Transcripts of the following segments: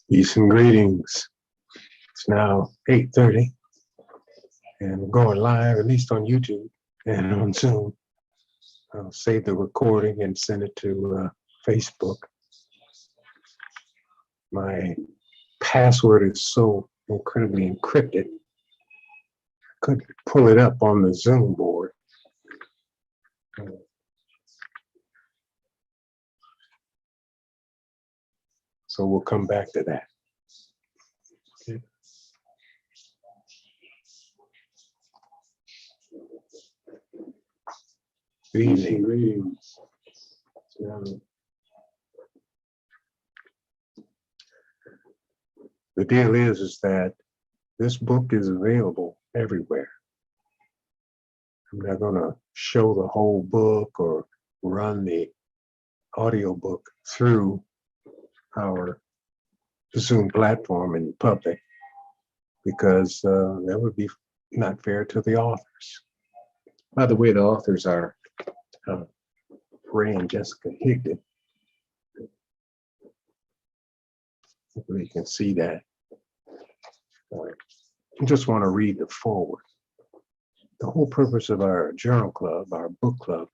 Peace and greetings. It's now 8:30 and we're going live, at least on YouTube and on Zoom. I'll save the recording and send it to Facebook. My password is so incredibly encrypted, I couldn't pull it up on the Zoom board. So we'll come back to that. Okay. Good evening. Greetings. The deal is that this book is available everywhere. I'm not going to show the whole book or run the audiobook through our Zoom platform in public because that would be not fair to the authors. By the way, the authors are Ray and Jessica Higdon. Hopefully you can see that. I just want to read the foreword. The whole purpose of our journal club, our book club,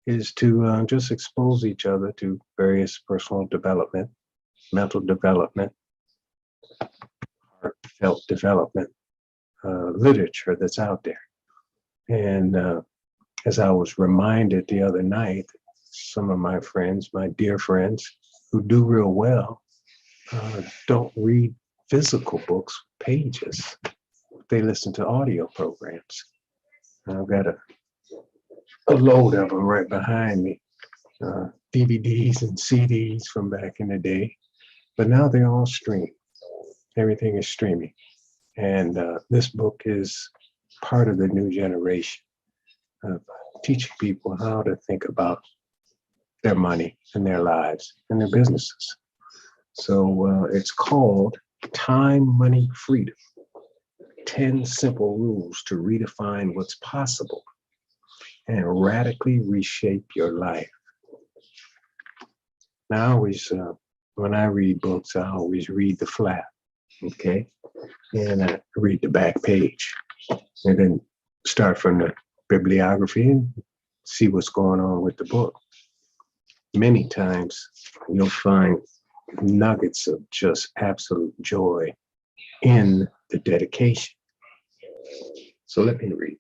is to just expose each other to various personal development, mental development, heartfelt development, literature that's out there. And as I was reminded the other night, some of my friends, my dear friends who do real well, don't read physical books, pages. They listen to audio programs. I've got a load of them right behind me, DVDs and CDs from back in the day, but now they're all streamed. Everything is streaming. And this book is part of the new generation of teaching people how to think about their money and their lives and their businesses. So it's called Time, Money, Freedom. 10 simple rules to redefine what's possible and radically reshape your life. Now, I always, when I read books, I always read the flap, okay? And I read the back page and then start from the bibliography and see what's going on with the book. Many times you'll find nuggets of just absolute joy in the dedication. So let me read.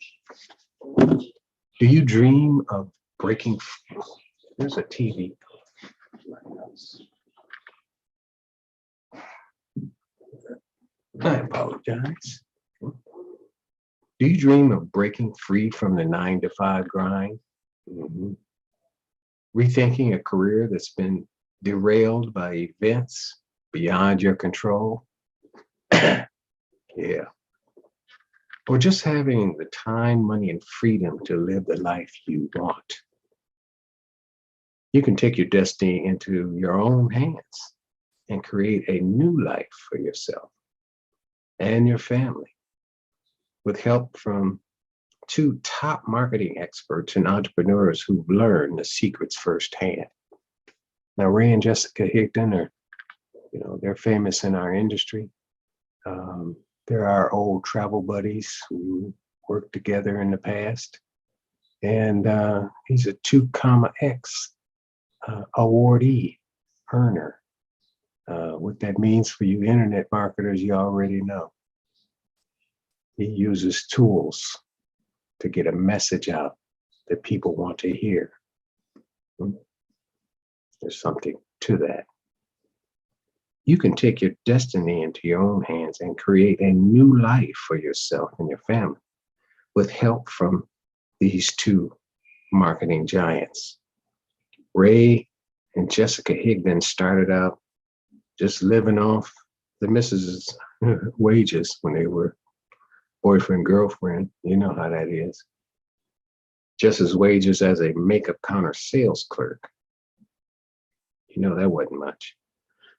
Do you dream of breaking? There's a TV. I apologize. Do you dream of breaking free from the 9-to-5 grind? Mm-hmm. Rethinking a career that's been derailed by events beyond your control? Yeah. Or just having the time, money, and freedom to live the life you want. You can take your destiny into your own hands and create a new life for yourself and your family with help from 2 top marketing experts and entrepreneurs who've learned the secrets firsthand. Now, Ray and Jessica Higdon are, they're famous in our industry. They're our old travel buddies who worked together in the past. And he's a 2-X awardee earner. What that means for you internet marketers, you already know. He uses tools to get a message out that people want to hear. There's something to that. You can take your destiny into your own hands and create a new life for yourself and your family with help from these 2 marketing giants. Ray and Jessica Higdon started out just living off the missus's wages when they were boyfriend, girlfriend, you know how that is. Just as wages as a makeup counter sales clerk. You know, that wasn't much.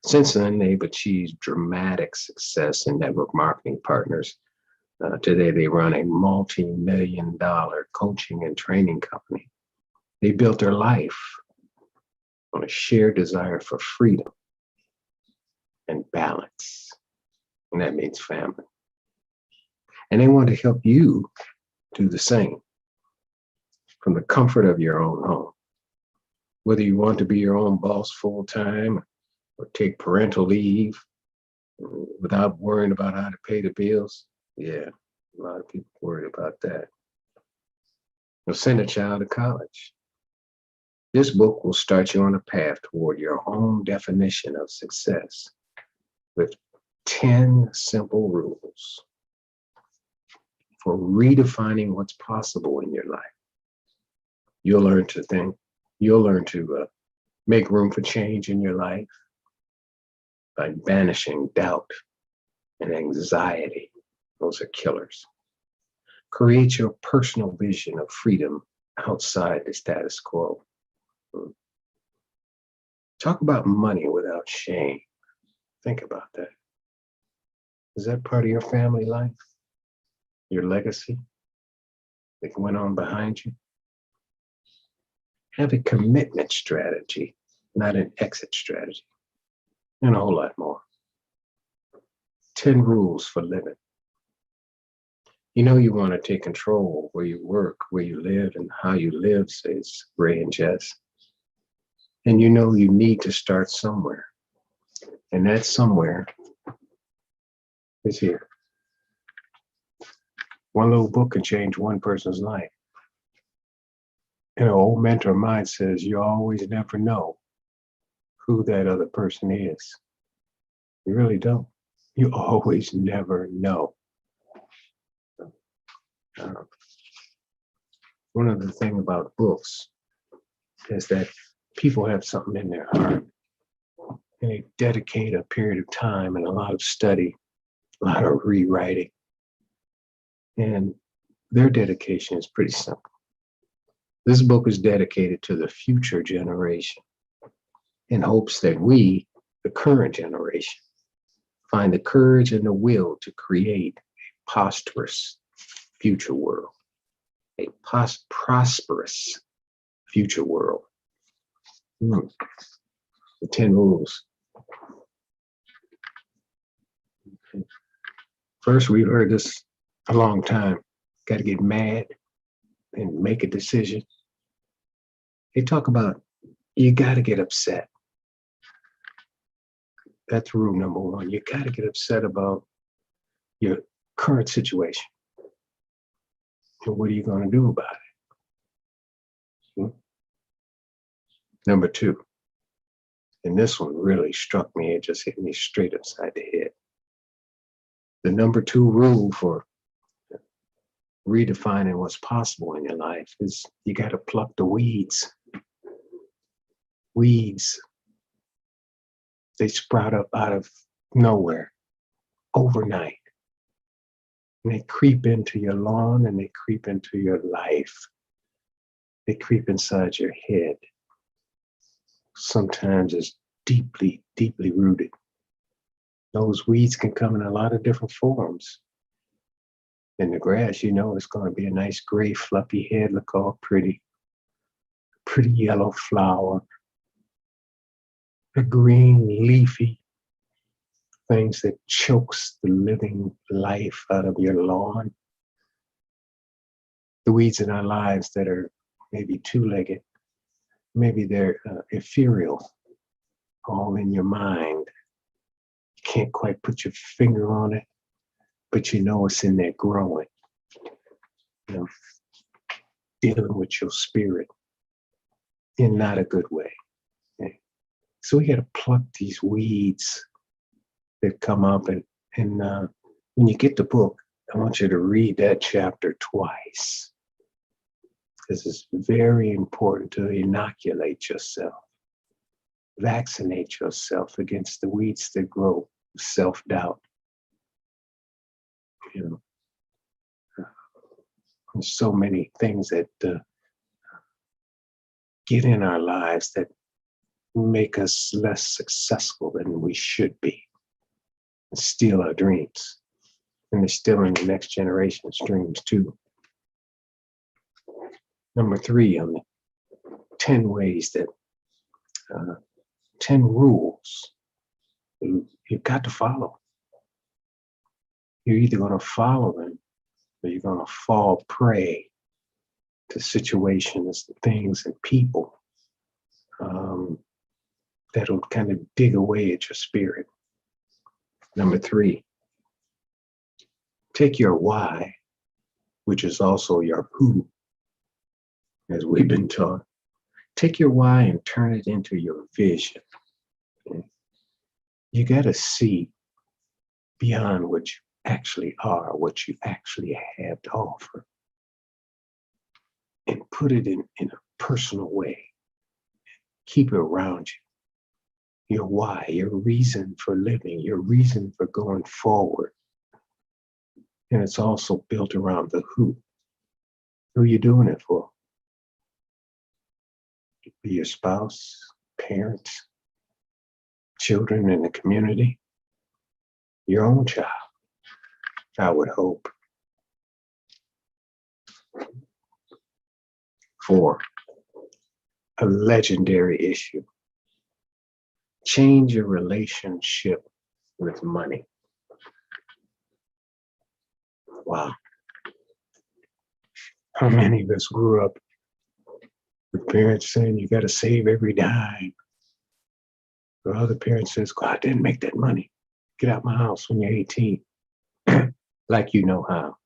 Since then, they've achieved dramatic success in network marketing partners. Today, they run a multi-million-dollar coaching and training company. They built their life on a shared desire for freedom and balance. And that means family. And they want to help you do the same from the comfort of your own home. Whether you want to be your own boss full time or take parental leave without worrying about how to pay the bills. Yeah, a lot of people worry about that. Or send a child to college. This book will start you on a path toward your own definition of success with 10 simple rules for redefining what's possible in your life. You'll learn to think, you'll learn to make room for change in your life by banishing doubt and anxiety. Those are killers. Create your personal vision of freedom outside the status quo. Talk about money without shame. Think about that. Is that part of your family life? Your legacy that went on behind you? Have a commitment strategy, not an exit strategy, and a whole lot more. 10 rules for living. You know you want to take control where you work, where you live, and how you live, says Ray and Jess. And you know you need to start somewhere. And that somewhere is here. One little book can change one person's life. And an old mentor of mine says, you always never know who that other person is. You really don't. You always never know. One of the things about books is that people have something in their heart and they dedicate a period of time and a lot of study, a lot of rewriting. And their dedication is pretty simple. This book is dedicated to the future generation in hopes that we, the current generation, find the courage and the will to create a prosperous future world. A prosperous future world. The 10 rules. First, we've heard this a long time. Got to get mad and make a decision. They talk about you got to get upset. That's rule number one. You got to get upset about your current situation. And what are you going to do about it? Number two, and this one really struck me. It just hit me straight upside the head. The number 2 rule for redefining what's possible in your life is you got to pluck the weeds. Weeds, they sprout up out of nowhere overnight. And they creep into your lawn and they creep into your life. They creep inside your head. Sometimes it's deeply, deeply rooted. Those weeds can come in a lot of different forms. In the grass, you know, it's going to be a nice gray, fluffy head, look all pretty. Pretty yellow flower. A green, leafy things that chokes the living life out of your lawn. The weeds in our lives that are maybe two-legged, maybe they're ethereal, all in your mind. You can't quite put your finger on it, but you know it's in there growing, you know, dealing with your spirit in not a good way. Okay? So we got to pluck these weeds that come up, and when you get the book, I want you to read that chapter twice, because it's very important to inoculate yourself, vaccinate yourself against the weeds that grow self-doubt. You know, There's so many things that get in our lives that make us less successful than we should be and steal our dreams. And they're stealing the next generation's dreams too. Number 3 on the 10 ways that, 10 rules you've got to follow. You're either going to follow them or you're going to fall prey to situations, things, and people that'll kind of dig away at your spirit. Number 3, take your why, which is also your who, as we've been taught. Take your why and turn it into your vision. Okay? You got to see beyond what you actually are, what you actually have to offer, and put it in a personal way. Keep it around you. Your why, your reason for living, your reason for going forward. And it's also built around the who. Who are you doing it for? Be your spouse, parents, children in the community, your own child, I would hope. 4, a legendary issue. Change your relationship with money. Wow. How many of us grew up with parents saying you got to save every dime? Or other parents says, God, I didn't make that money. Get out my house when you're 18. Like you know how.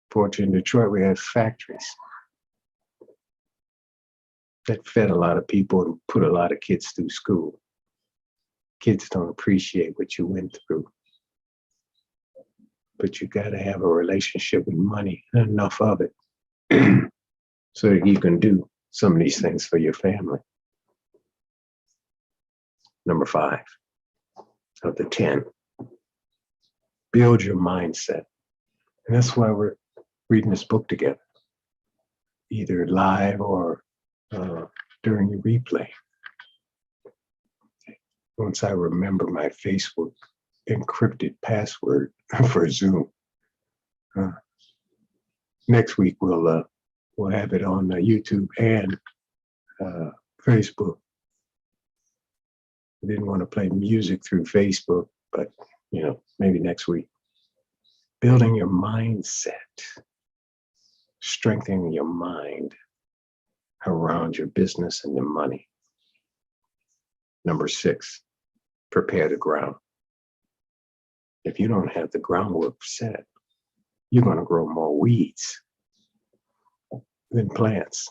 Fortunately, in Detroit, we had factories that fed a lot of people and put a lot of kids through school. Kids don't appreciate what you went through. But you got to have a relationship with money, enough of it, so that you can do some of these things for your family. Number 5 of the 10, build your mindset. And that's why we're reading this book together, either live or during the replay. Once I remember my Facebook encrypted password for Zoom, next week we'll have it on YouTube and Facebook. I didn't want to play music through Facebook, but maybe next week. Building your mindset, strengthening your mind around your business and your money. Number 6, prepare the ground. If you don't have the groundwork set, you're going to grow more weeds than plants.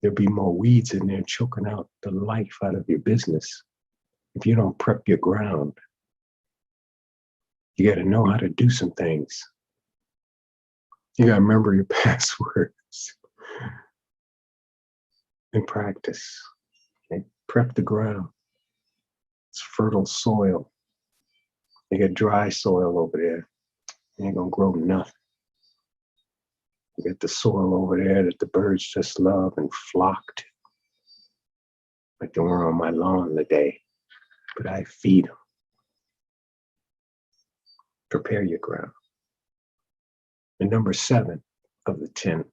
There'll be more weeds in there choking out the life out of your business if you don't prep your ground. You got to know how to do some things. You got to remember your passwords and practice. Okay? Prep the ground. It's fertile soil. You got dry soil over there. You ain't going to grow nothing. You got the soil over there that the birds just love and flock to. Like they weren't on my lawn today, but I feed them. Prepare your ground. And number 7 of the 10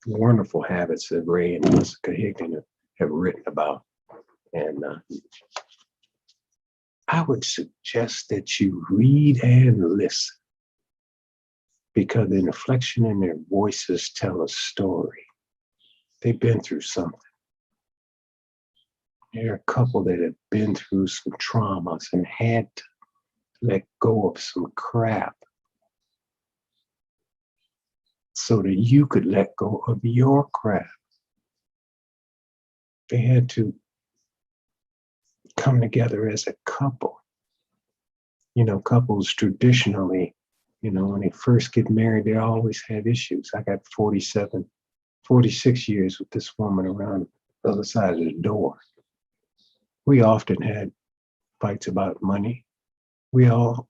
wonderful habits that Ray and Jessica Higdon have written about. And I would suggest that you read and listen, because the inflection in their voices tell a story. They've been through something. They're a couple that have been through some traumas and had to let go of some crap so that you could let go of your crap. They had to come together as a couple. Couples traditionally, when they first get married, they always have issues. I got 46 years with this woman around the other side of the door. We often had fights about money. We all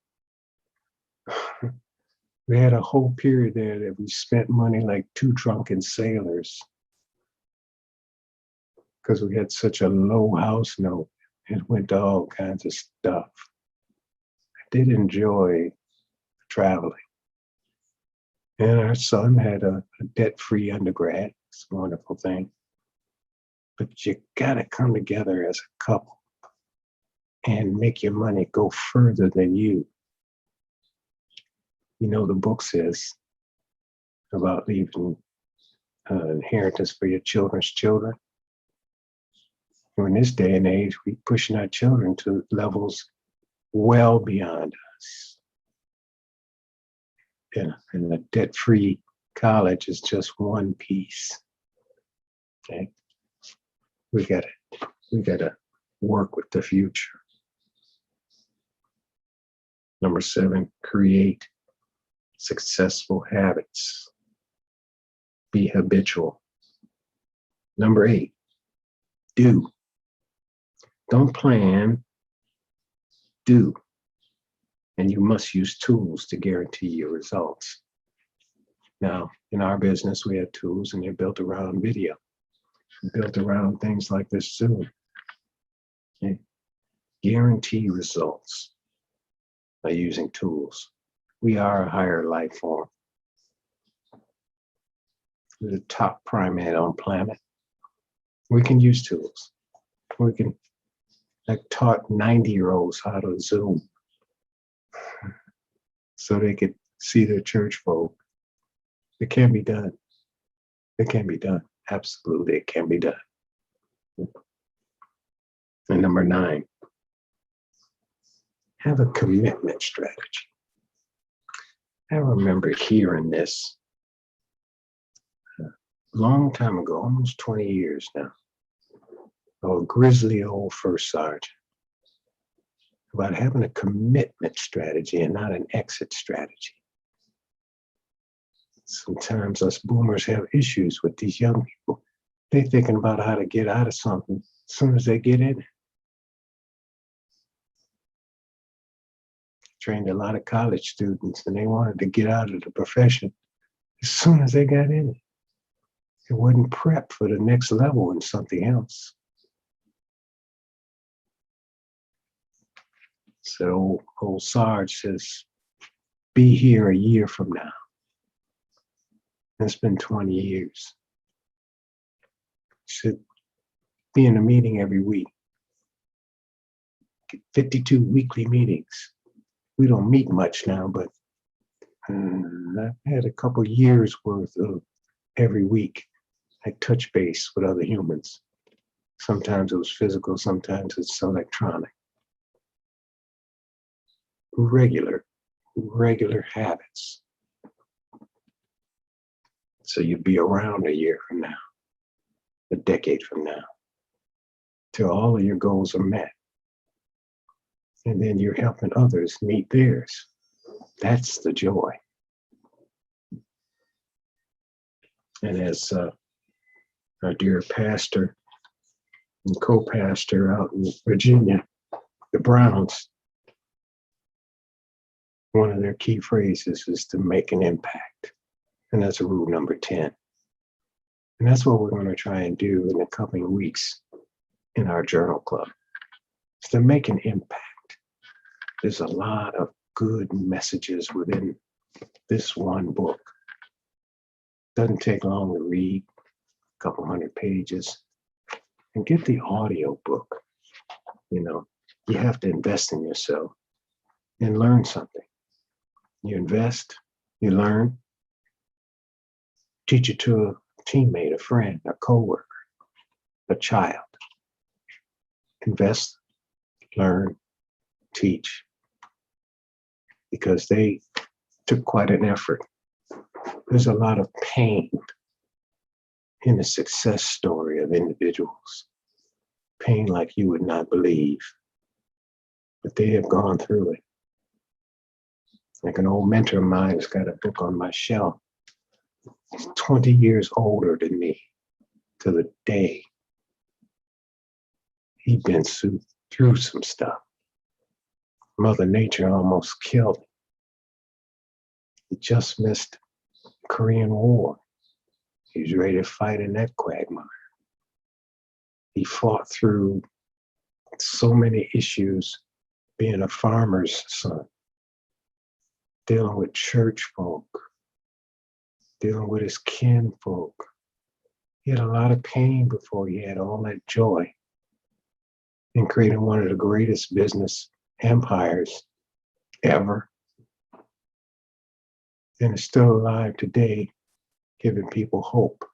We had a whole period there that we spent money like two drunken sailors because we had such a low house note. It went to all kinds of stuff. I did enjoy traveling. And our son had a debt-free undergrad. It's a wonderful thing. But you gotta come together as a couple and make your money go further than you. You know, the book says about leaving inheritance for your children's children. In this day and age, we're pushing our children to levels well beyond us. And a debt-free college is just one piece. Okay, we gotta work with the future. Number 7, create successful habits. Be habitual. Number 8, do. Don't plan, do. And you must use tools to guarantee your results. Now, in our business, we have tools and they're built around video, built around things like this Zoom. Okay. Guarantee results by using tools. We are a higher life form. We're the top primate on planet. We can use tools. We can, like, taught 90-year-olds how to Zoom so they could see their church folk. It can be done. It can be done. Absolutely, it can be done. And number 9, have a commitment strategy. I remember hearing this a long time ago, almost 20 years now, a grizzly old first sergeant, about having a commitment strategy and not an exit strategy. Sometimes us boomers have issues with these young people. They're thinking about how to get out of something as soon as they get in it. Trained a lot of college students and they wanted to get out of the profession as soon as they got in it. It wasn't prepped for the next level in something else. So old Sarge says, be here a year from now. It's been 20 years. Should be in a meeting every week. 52 weekly meetings. We don't meet much now, but I've had a couple years worth of every week. I touch base with other humans. Sometimes it was physical, sometimes it's electronic. Regular habits. So you'd be around a year from now, a decade from now, till all of your goals are met. And then you're helping others meet theirs. That's the joy. And as our dear pastor and co-pastor out in Virginia, the Browns, one of their key phrases is to make an impact. And that's rule number 10. And that's what we're going to try and do in the coming weeks in our journal club, is to make an impact. There's a lot of good messages within this one book. Doesn't take long to read, a couple hundred pages. And get the audio book. You know, you have to invest in yourself and learn something. You invest, you learn, teach it to a teammate, a friend, a coworker, a child. Invest, learn, teach. Because they took quite an effort. There's a lot of pain in the success story of individuals. Pain like you would not believe. But they have gone through it. Like an old mentor of mine has got a book on my shelf. He's 20 years older than me to the day. He'd been through some stuff. Mother Nature almost killed him. He just missed the Korean War. He's ready to fight in that quagmire. He fought through so many issues being a farmer's son, dealing with church folk, dealing with his kinfolk. He had a lot of pain before he had all that joy in creating one of the greatest business empires ever. And is still alive today, giving people hope,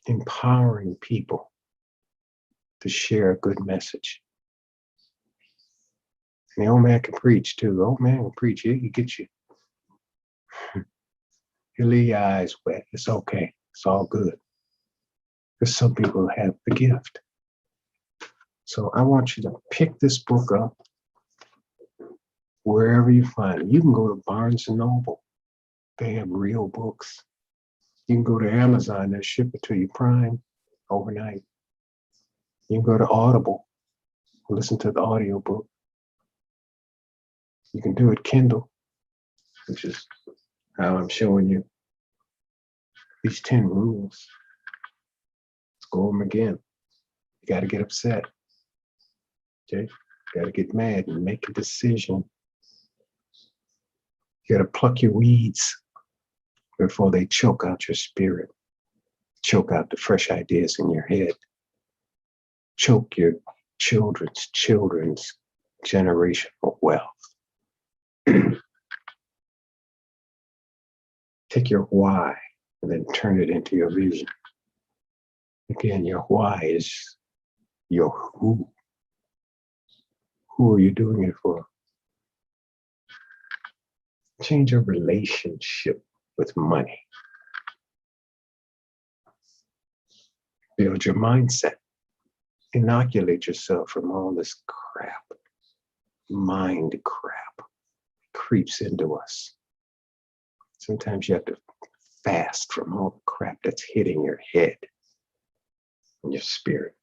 empowering people to share a good message. And the old man can preach too. The old man can preach. He can get you. He'll leave your eyes wet. It's okay. It's all good. Because some people have the gift. So I want you to pick this book up wherever you find it. You can go to Barnes and Noble. They have real books. You can go to Amazon. They'll ship it to you Prime overnight. You can go to Audible. Listen to the audiobook. You can do it Kindle, which is how I'm showing you these 10 rules. Let's go over them again. You got to get upset. Okay? You got to get mad and make a decision. You got to pluck your weeds before they choke out your spirit, choke out the fresh ideas in your head, choke your children's generational wealth. Take your why and then turn it into your vision. Again, your why is your who. Who are you doing it for? Change your relationship with money. Build your mindset. Inoculate yourself from all this crap, mind crap, creeps into us. Sometimes you have to fast from all the crap that's hitting your head and your spirit.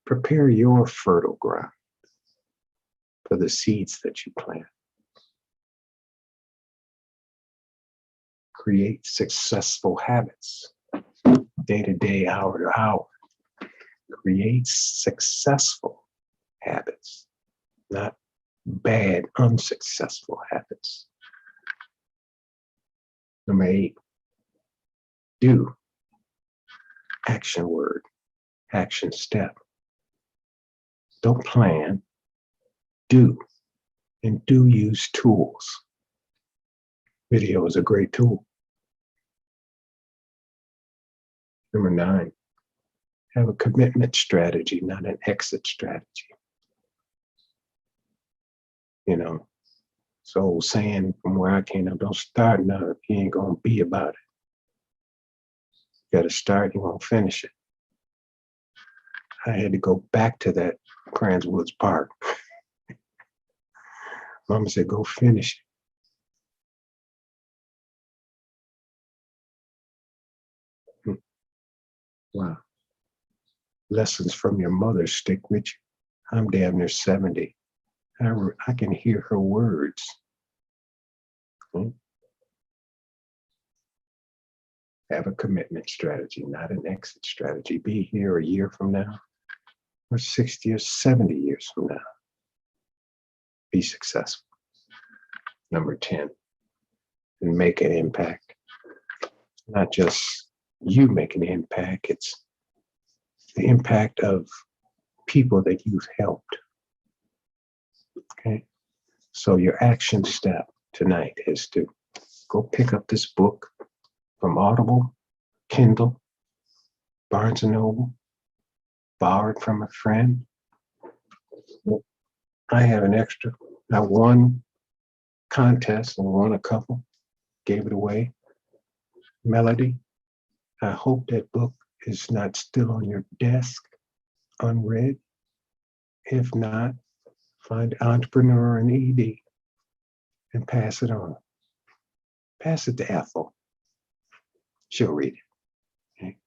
Prepare your fertile ground for the seeds that you plant. Create successful habits, day to day, hour to hour. Create successful habits, not bad, unsuccessful habits. Number 8, do. Action word, action step. Don't plan, do. And do use tools. Video is a great tool. Number 9, have a commitment strategy, not an exit strategy. You know, so saying from where I came up, don't start now if you ain't gonna be about it. You gotta start, you won't finish it. I had to go back to that Crans Woods Park. Mama said, go finish it. Wow. Lessons from your mother stick with you. I'm damn near 70. I can hear her words. Have a commitment strategy, not an exit strategy. Be here a year from now, or 60 or 70 years from now. Be successful. Number 10, and make an impact. Not just you making an impact, it's the impact of people that you've helped. Okay? So your action step tonight is to go pick up this book from Audible, Kindle, Barnes & Noble, borrow it from a friend. I have an extra. I won contest and won a couple, gave it away. Melody, I hope that book is not still on your desk, unread. If not, find Entrepreneur and ED and pass it on. Pass it to Ethel. She'll read it. Okay?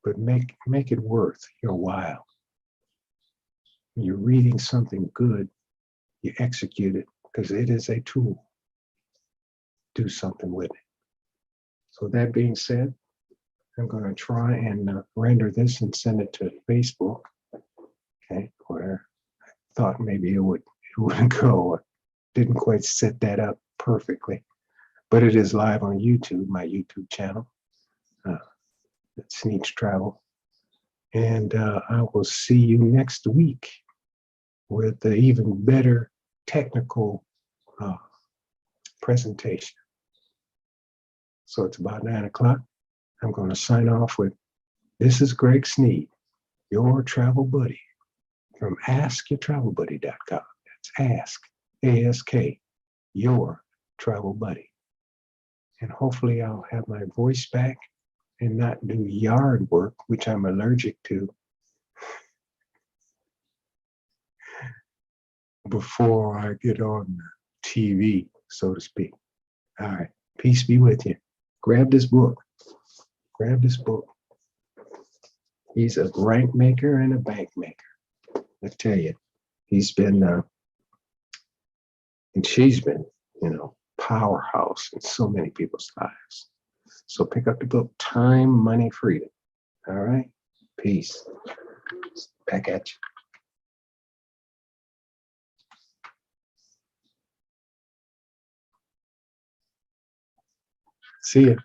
But make it worth your while. When you're reading something good, you execute it because it is a tool. Do something with it. So that being said, I'm going to try and render this and send it to Facebook. Okay, where I thought maybe it wouldn't go. I didn't quite set that up perfectly, but it is live on YouTube, my YouTube channel. It Sneaks Travel, and I will see you next week with an even better technical presentation. So it's about 9 o'clock. I'm going to sign off with, this is Greg Sneed, your travel buddy from askyourtravelbuddy.com. That's ask, A-S-K, your travel buddy. And hopefully I'll have my voice back and not do yard work, which I'm allergic to, before I get on TV, so to speak. All right. Peace be with you. Grab this book. Grab this book. He's a rank maker and a bank maker. I tell you, he's been, and she's been, powerhouse in so many people's lives. So pick up the book, Time, Money, Freedom. All right. Peace. Back at you. See ya.